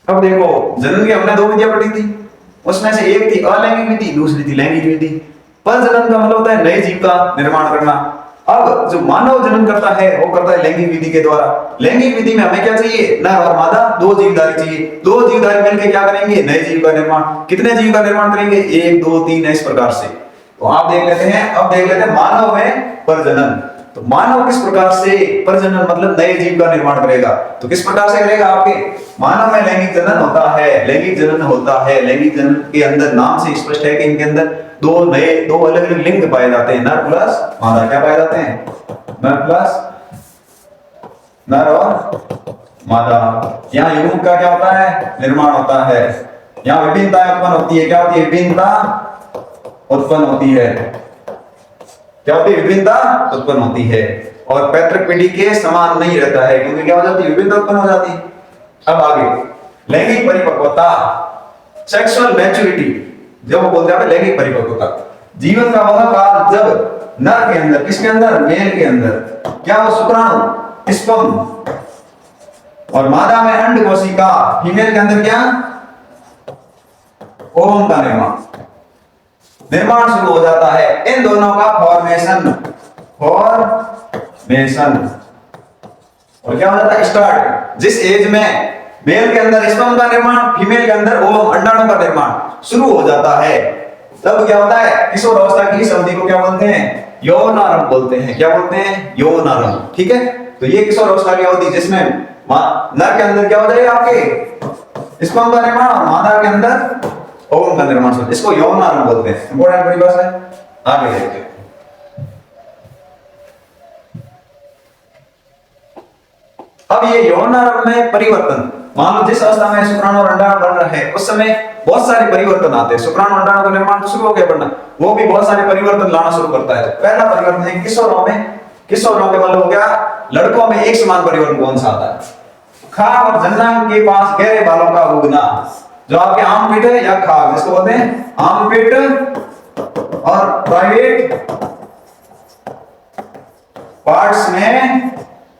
अब देखो, जनन की हमने दो विधियां पढ़ी थी, उसमें से एक थी अलैंगिक विधि, दूसरी थी लैंगिक विधि। प्रजनन का मतलब होता है नए जीव का निर्माण करना। अब जो मानव जनन करता है वो करता है लैंगिक विधि के द्वारा। लैंगिक विधि में हमें क्या चाहिए, नर और मादा दो जीवधारी चाहिए। दो जीवधारी मिलकर क्या करेंगे, नए जीव का निर्माण। कितने जीव का निर्माण करेंगे, एक दो तीन, इस प्रकार से। तो आप देख लेते हैं, अब देख लेते हैं मानव में प्रजनन। तो मानव किस प्रकार से प्रजनन मतलब नए जीव का निर्माण करेगा, तो किस प्रकार से करेगा। आपके मानव में लैंगिक जनन होता है, लैंगिक जनन होता है। लैंगिक जनन के अंदर नाम से स्पष्ट है कि इनके अंदर दो अलग अलग लिंग पाए जाते हैं, नर प्लस मादा। क्या पाए जाते हैं, नर प्लस नर और मादा। यहाँ युग्म का क्या होता है, निर्माण होता है। यहाँ विभिन्नता उत्पन्न होती है। क्या होती है, विभिन्नता उत्पन्न होती है। क्या होती है, विभिन्नता उत्पन्न होती है। और पैतृक पीढ़ी के समान नहीं रहता है, क्योंकि क्या हो जाती है, विभिन्नता उत्पन्न हो जाती है। अब आगे लैंगिक परिपक्वता, सेक्सुअल मैच्योरिटी, जब वो बोलते हैं लैंगिक परिपक्वता, जीवन का वह काल जब नर के अंदर, किसके अंदर, मेल के अंदर, क्या वो शुक्राणु, स्पर्म, और मादा में अंड कोशिका, फीमेल के अंदर क्या, ओवम का निर्माण शुरू हो जाता है। इन दोनों का फॉर्मेशन और क्या हो जाता है, स्टार्ट। जिस एज में मेल के अंदर स्पर्म का निर्माण, फीमेल के अंदर ओवम, अंडाणु का निर्माण शुरू हो जाता है, तब क्या होता है, किशोर अवस्था की इस अवधि को क्या बोलते हैं, यौनारंभ बोलते हैं। क्या बोलते हैं, यौनारंभ। ठीक है, तो ये किशोर अवस्था की अवधि जिसमें नर के अंदर क्या हो जाएगा, आपके स्पर्म का निर्माण और मादा के अंदर ओवम का निर्माण होता है, इसको यौनारंभ बोलते हैं। इंपॉर्टेंट परिभाषा है, आगे देखते हैं। अब ये यौनारंभ में परिवर्तन, मान लो जिस अवस्था में शुक्राणु और अंडाणु बन रहे हैं, उस समय बहुत सारे परिवर्तन आते हैं। शुक्राणु अंडाणु का निर्माण तो शुरू हो गया बनना, वो भी बहुत सारे परिवर्तन लाना शुरू करता है। पहला परिवर्तन है किशोरों में, किशोरों के मतलब हो गया, लड़कों में एक समान परिवर्तन कौन सा आता है, खाग और जन्नांग के पास गहरे बालों का उगना, जो आपके आर्मपिट है या खाग, जिसको बोलते हैं आर्मपिट, और प्राइवेट पार्ट्स में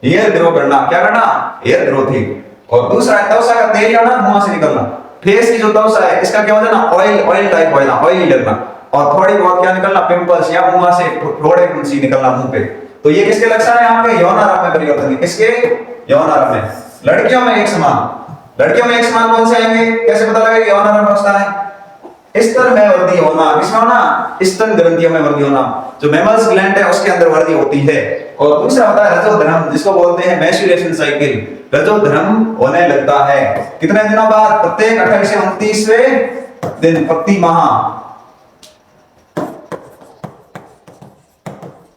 हेयर ग्रो करना। क्या करना, हेयर ग्रोथिंग। और दूसरा है त्वचा का तेल आना, मुंह से निकलना। फेस की जो त्वचा है इसका क्या हो जाना, ऑयल टाइप हो जाना, ऑयली लगना। और थोड़ी बहुत क्या निकलना, पिंपल्स, या मुंह से थोड़े कुंची निकलना मुंह पे। तो ये किसके लक्षण है, आपके यौनारंभ में परिवर्तन है। किसके, यौनारंभ में। लड़कियों में एक समान, लड़कियों में एक समान कौन से आएंगे, कैसे पता लगेगा कि यौनारंभ अवस्था है, स्तन में वृद्धि होना। किसमें होना, स्तन ग्रंथियों में वृद्धि होना, जो मैमल्स ग्लैंड है उसके अंदर वृद्धि होती है। और दूसरा होता है रजोधर्म, जिसको बोलते हैं मैच्योरेशन साइकिल। रजोधर्म होने लगता है कितने दिनों बाद, प्रत्येक 28 से 29वें दिन, प्रति माह।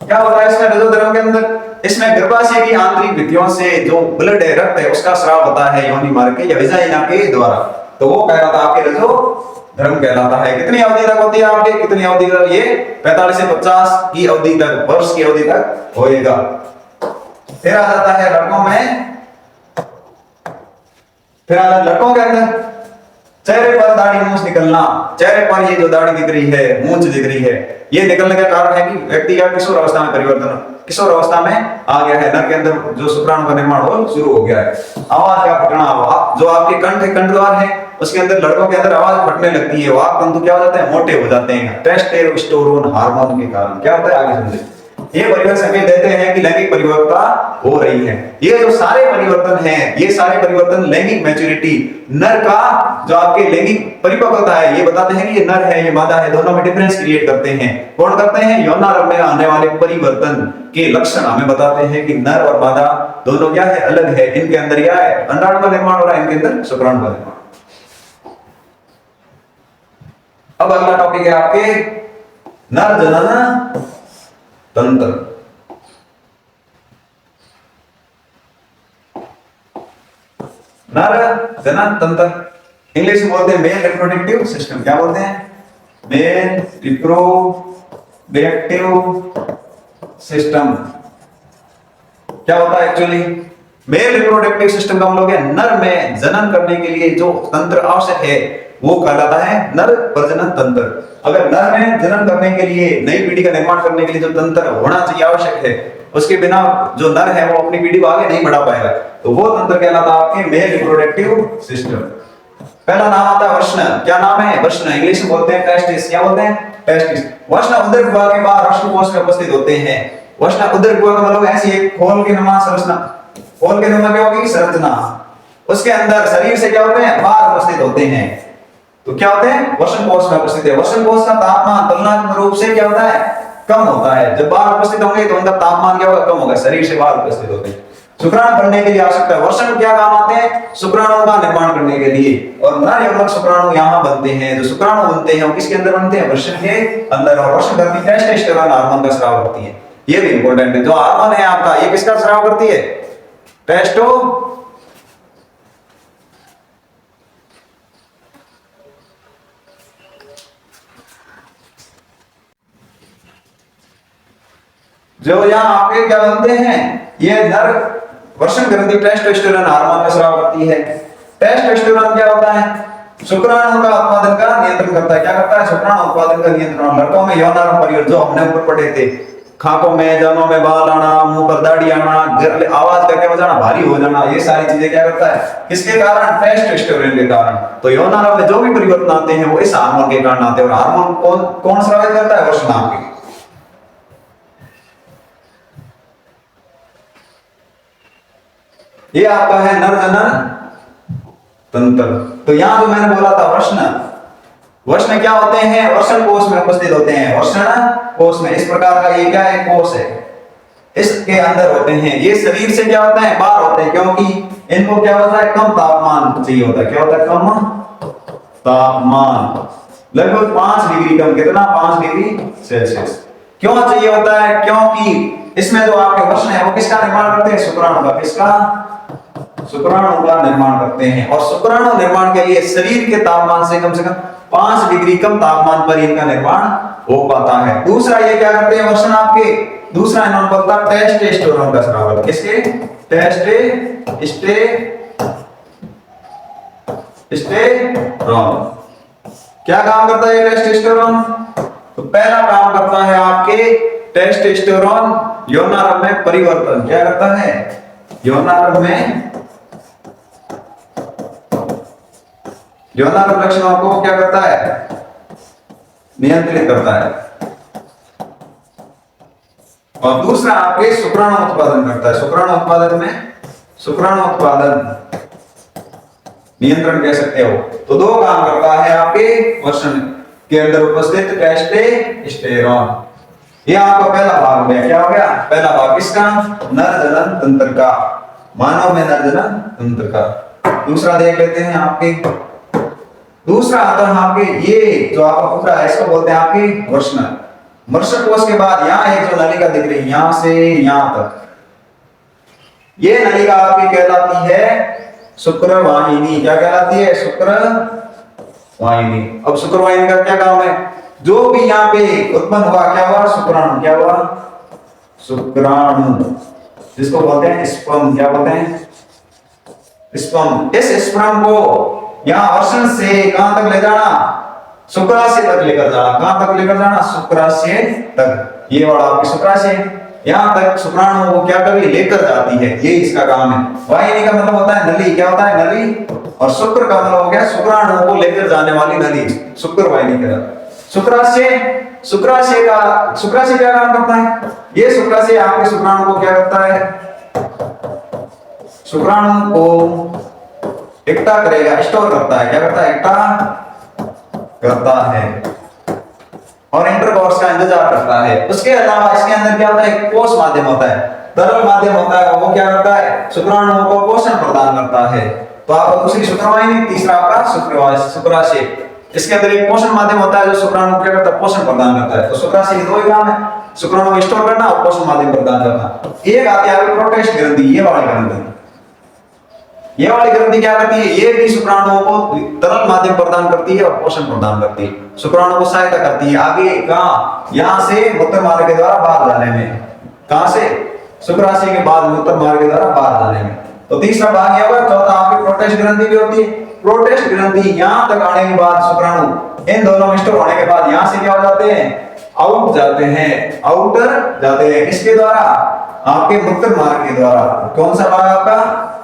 क्या होता है इसमें, रजोधर्म के अंदर, इसमें गर्भाशय की आंतरिक भित्तियों से जो ब्लड है, रक्त है, उसका स्राव होता है योनि मार्ग के या विजाइना के द्वारा। तो वो कहलाता है आपके रजोधर्म कहलाता है। कितनी अवधि तक होती है आपके, कितनी अवधि तक, ये 45 से 50 की अवधि तक, वर्ष की अवधि तक होएगा। फिर आ जाता है लड़कों में, फिर आ जाता लड़कों के अंदर चेहरे पर दाढ़ी मूंछ निकलना। चेहरे पर ये जो दाढ़ी दिख रही है, मूंछ दिख रही है, ये निकलने का कारण है कि व्यक्ति का किशोर अवस्था में परिवर्तन, किशोर अवस्था में आ गया है। नर के अंदर जो शुक्राणु का निर्माण हो शुरू हो गया है। आवाज का फटना, जो आपके कंठ है, कंठ द्वार है, उसके अंदर लड़कों के अंदर आवाज फटने लगती है। वाक तंतु क्या हो जाते हैं, मोटे हो जाते हैं, टेस्टोस्टेरोन हार्मोन के कारण। क्या होता है, आगे समझे। ये परिवर्तन संकेत देते हैं कि लैंगिक परिपक्वता हो रही है। ये जो सारे परिवर्तन हैं, ये सारे परिवर्तन लैंगिक मैच्योरिटी, नर का जो आपके लैंगिक परिपक्वता है, ये बताते हैं कि ये नर है, ये मादा है, दोनों में डिफरेंस क्रिएट करते हैं। कौन करते हैं, यौनारंभ में आने वाले परिवर्तन के लक्षण हमें बताते हैं कि नर और मादा दोनों क्या है, अलग है। इनके अंदर क्या है, अंडाणु का निर्माण हो रहा है, इनके अंदर शुक्राणु का निर्माण। अब अगला टॉपिक है आपके नर जनन तंत्र। नर जनन तंत्र इंग्लिश में बोलते हैं मेल रिप्रोडक्टिव सिस्टम। क्या बोलते हैं, मेल रिप्रोडक्टिव सिस्टम। क्या होता है एक्चुअली, मेल रिप्रोडक्टिव सिस्टम का मतलब है नर में जनन करने के लिए जो तंत्र आवश्यक है वो कहलाता है नर प्रजनन तंत्र। अगर नर में जनन करने के लिए, नई पीढ़ी का निर्माण करने के लिए जो तंत्र होना चाहिए, आवश्यक है, उसके बिना जो नर है वो अपनी पीढ़ी को आगे नहीं बढ़ा पाएगा, तो वो तंत्र कहलाता है आपके मेल रिप्रोडक्टिव सिस्टम। पहला नाम आता है वृषण। क्या नाम है? वृषण। इंग्लिश में बोलते हैं टेस्टिस। क्या बोलते हैं? टेस्टिस। वृषण उदर गुहा के बाहर वृषणकोश में उपस्थित होते हैं। वृषण उदर गुहा का मतलब ऐसी एक खोल के नुमा संरचना। खोल के नुमा क्या होगी? संरचना। उसके अंदर शरीर से क्या होते हैं? बाहर उपस्थित होते हैं। तो क्या होते हैं? वृषणकोश में उपस्थित है। वृषणकोश का तापमान तुलनात्मक रूप से क्या होता है? कम होता है। जब बाहर उपस्थित होंगे तो उनका तापमान क्या होगा? कम होगा। शरीर से बाहर उपस्थित होते हैं। शुक्राणु बनने के लिए आवश्यकता है। वृषण क्या काम आते हैं? शुक्राणुओं का निर्माण करने के लिए। और नर युग्मक शुक्राणु यहाँ बनते हैं। जो शुक्राणु बनते हैं वो किसके अंदर बनते हैं? वृषण के अंदर। और वृषण ग्रंथि टेस्टोस्टेरोन हार्मोन का स्राव करती है। ये भी इंपॉर्टेंट है। जो हार्मोन है आपका, ये किसका स्राव करती है? टेस्टो जो यहाँ आपके क्या बनते हैं? ये नर वृषण ग्रंथि टेस्टोस्टेरोन हार्मोन का स्राव करती है। टेस्टोस्टेरोन क्या होता है? शुक्राणु का उत्पादन का नियंत्रण करता है। क्या करता है? शुक्राणु उत्पादन का नियंत्रण। लड़कों में यौनारंभ पीरियड जो हमने ऊपर पढ़े थे, खाकों में, जानों में बाल आना, मुंह पर दाढ़ी आना, आवाज का क्या हो जाना? भारी हो जाना, ये सारी चीजें क्या करता है? किसके कारण? टेस्टोस्टेरोन के कारण। तो यौनारंभ में जो भी परिवर्तन आते हैं वो इस हार्मोन के कारण आते हैं। और हार्मोन कौन कौन स्रावित करता है? वृषण आपके। ये आपका है नर जनन तंत्र। तो यहां जो मैंने बोला था वृषण, वृषण क्या होते हैं? वृषण कोश में उपस्थित होते हैं। वृषण कोश में इस प्रकार का ये क्या है? कोश है। इसके अंदर होते हैं। ये शरीर से क्या होता है? बाहर होते हैं, क्योंकि इनको क्या होता है? कम तापमान चाहिए होता है। क्या होता है? कम तापमान, लगभग 5 डिग्री कम। कितना? 5 डिग्री सेल्सियस। क्यों चाहिए होता है? क्योंकि इसमें जो आपके वृषण है वो किसका निर्माण करते हैं? शुक्राणु का। किसका? शुक्राणु का निर्माण करते हैं। और शुक्राणु निर्माण के लिए शरीर के तापमान से कम 5 डिग्री कम तापमान पर इनका निर्माण हो पाता है। दूसरा ये क्या करते हैं वृषण आपके? दूसरा इन्होंने बोलता टेस्टोस्टेरोन का स्राव। किसके? टेस्टोस्टेरोन। क्या काम करता है टेस्टोस्टेरोन? तो पहला काम करता है आपके टेस्टोस्टेरोन यौनारंभ में परिवर्तन। क्या करता है? यौनारंभ में यौनारंभ लक्षणों को क्या करता है? नियंत्रित करता है। और दूसरा आपके शुक्राणु उत्पादन करता है। शुक्राणु उत्पादन में शुक्राणु उत्पादन नियंत्रण कह सकते हो। तो दो काम करता है आपके वृषण के अंदर उपस्थित टेस्टोस्टेरोन। ये आपका पहला भाग हो गया। क्या हो गया? पहला भाग किसका? नर जनन तंत्र का। मानव में नर जनन तंत्र का। दूसरा देख लेते हैं आपके। दूसरा आता है आपके ये जो आपका पूरा है, इसको बोलते हैं आपके वृषण। वृषण कोश के बाद यहाँ एक जो नलिका दिख रही है, यहां से यहां तक, ये नलिका आपकी कहलाती है शुक्रवाहिनी। क्या कहलाती है? शुक्रवाहिनी। अब शुक्रवाहिनी का क्या काम है? जो भी यहाँ पे उत्पन्न हुआ, क्या हुआ? शुक्राणु। क्या हुआ? शुक्राणु, जिसको बोलते हैं स्पर्म। क्या बोलते हैं? स्पर्म। इस स्पर्म को यहाँ वृषण से कहां तक ले जाना? शुक्राशय तक लेकर जाना। कहां तक लेकर जाना? शुक्राशय तक। ये वाला आपकी शुक्राशय, यहां तक शुक्राणु को क्या करी? लेकर जाती है। ये इसका काम है। वाहिनी का मतलब होता है नली। क्या होता है? नली। और शुक्र का मतलब हो गया शुक्राणु को लेकर जाने वाली नली, शुक्रवाहिनी कहलाती है। शुक्राशय क्या काम करता है? ये शुक्राशय आपके शुक्राणु को क्या करता है? शुक्राणु को इकट्ठा करेगा, स्टोर करता है। क्या करता है? इकट्ठा करता है और इंटरकोर्स का इंतजार करता है। उसके अलावा इसके अंदर क्या होता है? एक कोश माध्यम होता है, तरल माध्यम होता है। वो क्या करता है? शुक्राणुओं को पोषण प्रदान करता है। तो आपका दूसरी शुक्रवाहिनी, तीसरा आपका शुक्राशय। इसके अंदर एक पोषण माध्यम होता है जो शुक्राणु क्या करता है? पोषण प्रदान करता है। तो शुक्राशय के दो ही काम है, शुक्राणु को स्टोर करना और पोषण माध्यम प्रदान करना। एक आती है प्रोटेस्ट ग्रंथि। ये वाली ग्रंथि, ये वाली ग्रंथि क्या करती है? ये भी शुक्राणुओं को तरल माध्यम प्रदान करती है और पोषण प्रदान करती है। शुक्राणु को सहायता करती है आगे कहां? यहां से मूत्र मार्ग के द्वारा बाहर जाने में। कहां से? शुक्राशय के बाद मूत्र मार्ग के द्वारा बाहर जाने में। तो तीसरा भाग ये होगा। चौथा आपकी प्रोटेस्ट ग्रंथि भी होती है। प्रोटेस्ट ग्रंथि यहां तक आने के बाद शुक्राणु इन दोनों में स्टोर होने के बाद यहां से क्या हो जाते हैं? आउट जाते हैं। आउटर जाते हैं। किसके द्वारा? आपके मूत्र मार्ग के द्वारा। कौन सा भाग आपका?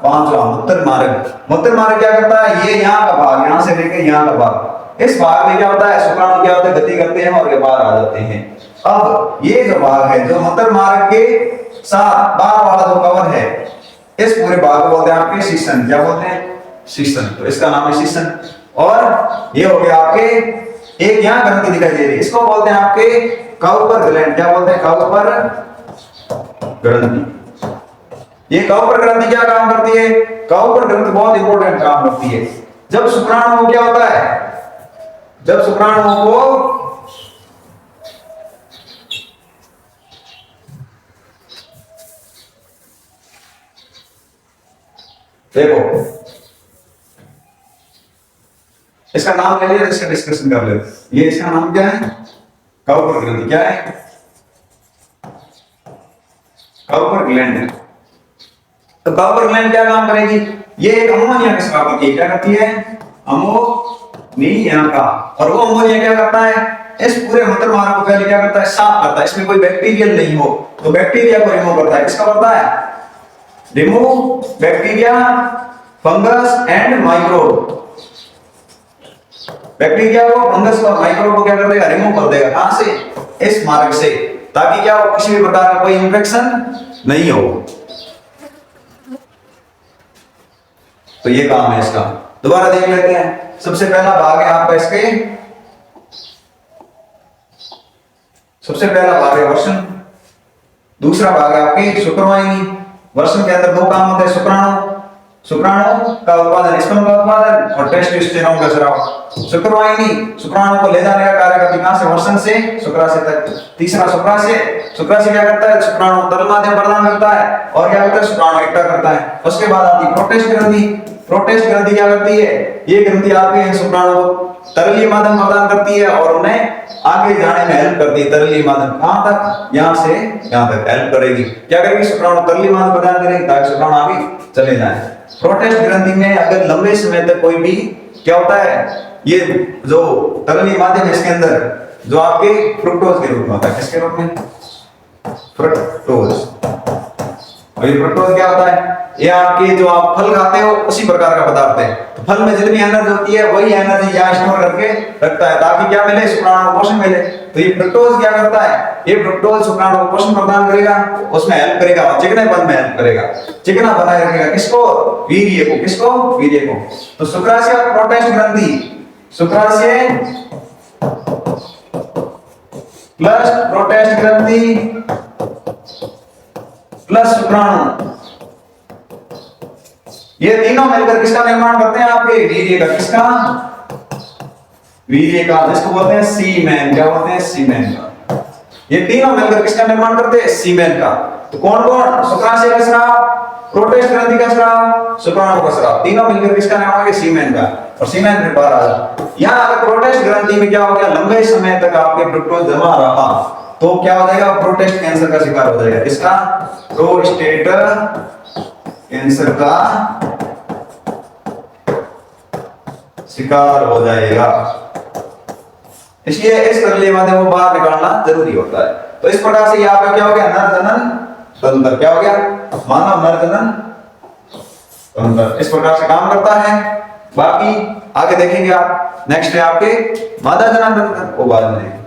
पांचवा मूत्र मार्ग। मूत्र मार्ग क्या करता है? ये यहाँ का भाग, यहाँ से लेके यहाँ का भाग, इस भाग में क्या होता है? शुक्राणु क्या होते हैं? गति करते हैं और ये बाहर आ जाते हैं। अब ये जो भाग है, जो मूत्र मार्ग के साथ बाहर वाला जो कवर है, इस पूरे भाग को बोलते हैं आपके शीर्षण। क्या बोलते हैं? शीर्षण। तो इसका नाम है शीर्षण। और ये हो गया आपके, एक यहाँ ग्रंथि दिखाई दे रही है, इसको बोलते हैं आपके काउपर ग्लैंड। क्या बोलते हैं? काउपर ग्रंथि। ये काउपर ग्रंथि क्या काम करती है? काउपर ग्रंथि बहुत इंपॉर्टेंट काम करती है। जब शुक्राणु को क्या होता है? जब शुक्राणु को देखो, इसका नाम ले लिया, इसका डिस्कशन कर लेते। ये इसका नाम क्या है? काउपर ग्रंथि। क्या है? Cowper gland. तो काउपर ग्लैंड क्या काम करेगी? ये एक अमोनिया का स्राव करती है। क्या करती है? अमोनिया का। और वो अमोनिया क्या करता है? इस पूरे मूत्र मार्ग को पहले क्या करता है? साफ करता है। इसमें कोई बैक्टीरियल नहीं हो तो बैक्टीरिया को रिमूव करता है। किसका करता है? Remove bacteria, fungus and microbe. Bacteria को, फंगस को, माइक्रोब को क्या कर देगा? रिमूव कर देगा। कहां से? इस मार्ग से, ताकि क्या हो? किसी भी प्रकार का कोई इंफेक्शन नहीं हो। तो ये काम है इसका। दोबारा देख लेते हैं। सबसे पहला भाग है आपका इसके, सबसे पहला भाग है वर्षण। दूसरा भाग है आपकी शुक्रवाहिनी। वर्षण के अंदर दो काम होते हैं, शुक्राणु, शुक्राणु का उत्पादन, स्पर्म का उत्पादन और टेस्टोस्टेरोन का स्राव। शुक्रवाहिनी शुक्राणु को ले जाने का कार्य करती है। कहां से? वर्षण से शुक्राशय तक। तीसरा शुक्राशय। शुक्राशय क्या करता है? शुक्राणु तरल माध्यम प्रदान करता है और क्या करता है? शुक्राणु इकट्ठा करता है। उसके बाद आती है प्रोटेस्ट ग्रंथि। प्रोटेस्ट ग्रंथि क्या करती है? ये ग्रंथि आपके शुक्राणु को तरलीय माध्यम प्रदान करती है और उन्हें आगे जाने में हेल्प करती है। तरलीय माध्यम कहां तक? यहां से यहां तक हेल्प करेगी। क्या करेगी? शुक्राणु तरलीय माध्यम प्रदान करेगी ताकि शुक्राणु आगे चले जाए। प्रोटेस्ट ग्रंथि में अगर लंबे समय तक कोई भी क्या होता है, ये जो तरलीय माध्यम इसके अंदर जो आपके फ्रुक्टोज के रूप में होता है। किसके रूप में? फ्रुक्टोज। और ये फ्रुक्टोज क्या होता है? ये आपके जो आप फल खाते हो उसी प्रकार का पदार्थ है। तो फल में जितनी एनर्जी होती है वही एनर्जी यहाँ स्टोर करके रखता है ताकि क्या मिले? शुक्राणु को पोषण मिले। तो ये फ्रुक्टोज क्या करता है? ये फ्रुक्टोज शुक्राणु को पोषण प्रदान करेगा, उसमें हेल्प करेगा, चिकनेपन में हेल्प करेगा, चिकना बनाए रखेगा। किसको? वीर्य को। किसको? वीर्य को। तो शुक्राशय और प्रोटेस्ट ग्रंथि, शुक्राशय प्लस प्रोटेस्ट ग्रंथि प्लस शुक्राणु, ये तीनों मिलकर किसका निर्माण करते हैं? आपके वीर्य का। किसका? वीर्य का, जिसको बोलते हैं सीमेन। क्या बोलते हैं? सीमेन का। ये तीनों मिलकर किसका निर्माण करते हैं? सीमेन का। तो कौन कौन? शुक्राशय का स्राव, प्रोटेस्ट ग्रंथि का स्राव, शुक्राणु का स्राव, तीनों मिलकर किसका निर्माण है? सीमेन का। और सीमेन फिर बाहर आ जाए। यहां अगर प्रोटेस्ट ग्रंथि में क्या हो गया? लंबे समय तक आपके फ्रुक्टोज जमा रहा तो क्या हो जाएगा? प्रोटेस्ट कैंसर का शिकार हो जाएगा। किसका? प्रोस्टेट कैंसर का शिकार हो जाएगा। इसलिए इस तरलीय माध्यम को बाहर निकालना जरूरी होता है। तो इस प्रकार से यहाँ पे क्या हो गया? नर जनन तंत्र। क्या हो गया? मानव नर जनन तंत्र इस प्रकार से काम करता है। बाकी आगे देखेंगे आप। नेक्स्ट है आपके मादा जनन तंत्र, वो बाद में देखेंगे।